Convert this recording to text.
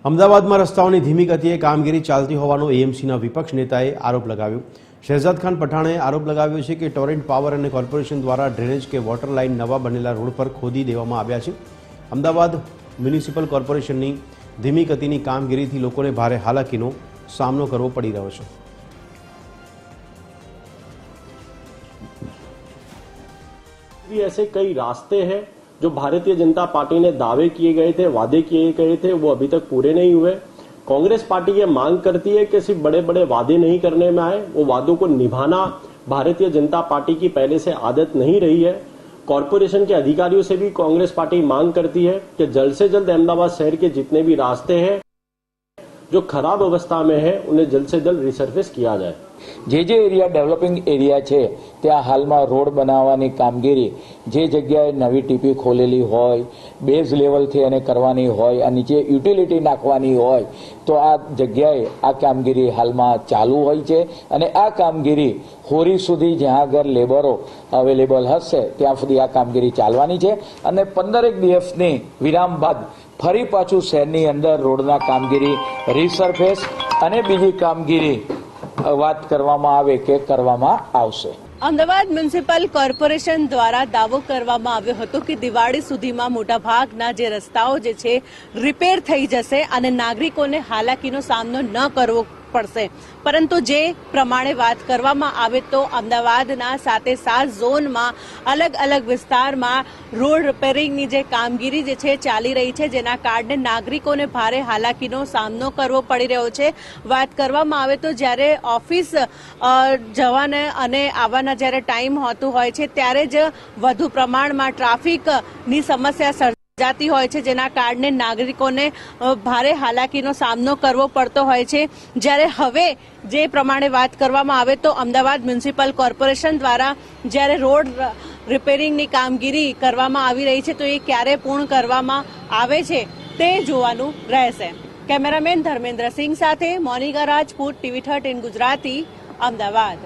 અમદાવાદમાં રસ્તાઓની ધીમી ગતિએ કામગીરી ચાલતી હોવાનો એએમસીના વિપક્ષ નેતાએ આરોપ લગાવ્યો। શહેજાદ ખાન પઠાણે આરોપ લગાવ્યો છે કે ટોરેન્ટ પાવર અને કોર્પોરેશન દ્વારા ડ્રેનેજ કે વોટર લાઇન નવા બનેલા રોડ પર ખોદી દેવામાં આવ્યા છે। અમદાવાદ મ્યુનિસિપલ કોર્પોરેશનની ધીમી ગતિની કામગીરીથી લોકોને ભારે હાલાકીનો સામનો કરવો પડી રહ્યો છે। ऐसे कई रास्ते हैं जो भारतीय जनता पार्टी ने दावे किए गए थे, वादे किए गए थे, वो अभी तक पूरे नहीं हुए। कांग्रेस पार्टी ये मांग करती है कि सिर्फ बड़े बड़े वादे नहीं करने में आए, वो वादों को निभाना भारतीय जनता पार्टी की पहले से आदत नहीं रही है। कॉरपोरेशन के अधिकारियों से भी कांग्रेस पार्टी मांग करती है कि जल्द से जल्द अहमदाबाद शहर के जितने भी रास्ते हैं जो खराब अवस्था में है उन्हें जल्द से जल्द रिसर्फेस किया जाए। जे एरिया डेवलपिंग एरिया है त्या हाल में रोड बनावानी कामगीरी जे जगह नवी टीपी खोलेली होय, बेज लेवल थी अने करवानी होय, नीचे युटिलिटी नाखवानी होय तो आ जग्याए आ कामगीरी हाल में चालू होय छे अने आ कामगीरी होरी सुधी ज्यां अगर लेबरो अवेलेबल हशे त्यां सुधी आ कामगीरी चालवानी छे अने 15 दिवसनी विराम बाद फरी पाछू शहरनी अंदर रोडना कामगीरी रिसर्फेस अने बीजी कामगीरी વાત કરવામાં આવે કે કરવામાં આવશે। અમદાવાદ મ્યુનિસિપલ કોર્પોરેશન દ્વારા દાવો કરવામાં આવ્યો હતો કે દિવાળી સુધીમાં મોટાભાગના જે રસ્તાઓ જે છે રિપેર થઈ જશે અને નાગરિકોને હાલાકીનો સામનો ન કરવો પડશે, પરંતુ જે પ્રમાણે વાત કરવામાં આવે તો અમદાવાદના 7 ઝોનમાં અલગ અલગ વિસ્તારમાં રોડ રિપેરિંગની જે કામગીરી જે છે ચાલી રહી છે, જેના કારણે નાગરિકોને ભારે હાલાકીનો સામનો કરવો પડી રહ્યો છે। વાત કરવામાં આવે તો જ્યારે ઓફિસ જવાને અને આવવાના જ્યારે ટાઈમ હોતું હોય છે ત્યારે જ વધુ પ્રમાણમાં ટ્રાફિકની સમસ્યા जाती होय छे, जेना कारणे नागरिकोने भारे हालाकीनो सामनो करवो पड़तो होय छे। ज्यारे हवे जे प्रमाणे बात करवामां आवे तो अमदावाद म्युनिसिपल कोर्पोरेशन द्वारा ज्यारे रोड रिपेरिंगनी कामगीरी करवामां आवी रही छे तो ए क्यारे पूर्ण करवामां आवे छे ते जोवानुं रहेशे। कैमरामेन धर्मेन्द्र सिंह साथे मोनिका राजपूत, TV 13 गुजराती, अमदावाद।